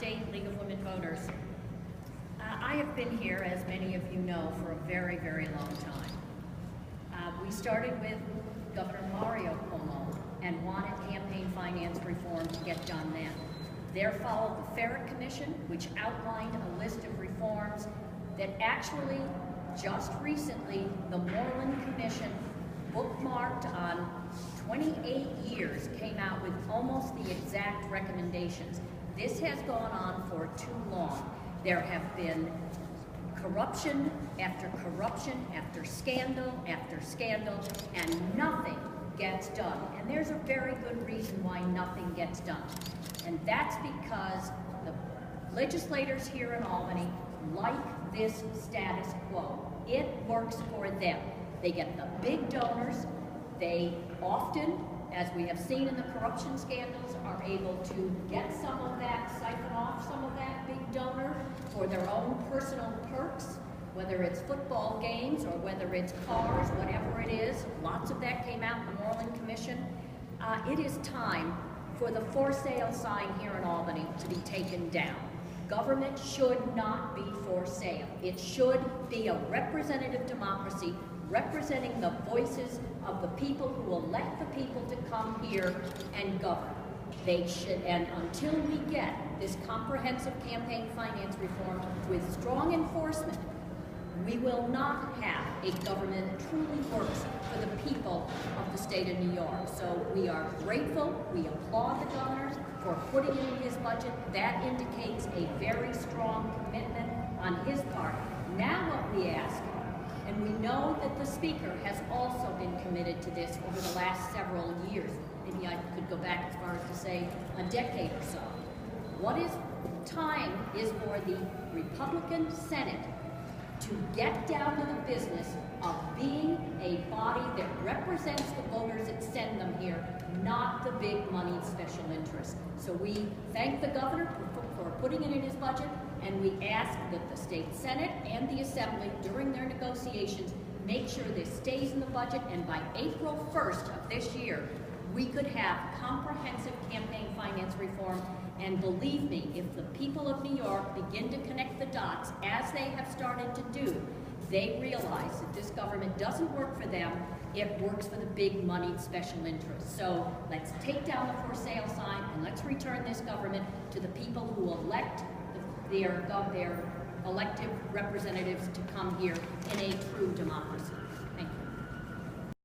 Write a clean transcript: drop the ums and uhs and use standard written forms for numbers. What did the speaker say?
State League of Women Voters. I have been here, as many of you know, for a very, very long time. We started with Governor Mario Cuomo and wanted campaign finance reform to get done then. There followed the Ferret Commission, which outlined a list of reforms that actually, just recently, the Moreland Commission, bookmarked on 28 years, came out with almost the exact recommendations. This has gone on for too long. There have been corruption after corruption after scandal, and nothing gets done. And there's a very good reason why nothing gets done. And that's because the legislators here in Albany like this status quo. It works for them. They get the big donors. They often, as we have seen in the corruption scandals, are able to get some of that, siphon off some of that big donor for their own personal perks, whether it's football games or whether it's cars, whatever it is. Lots of that came out in the Moreland Commission. It is time for the for sale sign here in Albany to be taken down. Government should not be for sale. It should be a representative democracy representing the voices of the people who elect the people to come here and govern. They should, and until we get this comprehensive campaign finance reform with strong enforcement, we will not have a government that truly works for the people of the state of New York. So we are grateful, we applaud the governor for putting it in his budget. That indicates a very strong commitment on his part. Now what we ask, and we know that the Speaker has also been committed to this over the last several years. Maybe I could go back as far as to say a decade or so. What is time is for the Republican Senate to get down to the business of being a body that represents the voters that send them here, not the big money special interests. So we thank the governor for putting it in his budget, and we ask that the state Senate and the Assembly, during their negotiations, make sure this stays in the budget, and by April 1st of this year, we could have comprehensive campaign finance reform. And believe me, if the people of New York begin to connect the dots, as they have started to do, they realize that this government doesn't work for them, it works for the big moneyed special interests. So let's take down the for sale sign, and let's return this government to the people who elect their elected representatives to come here in a true democracy.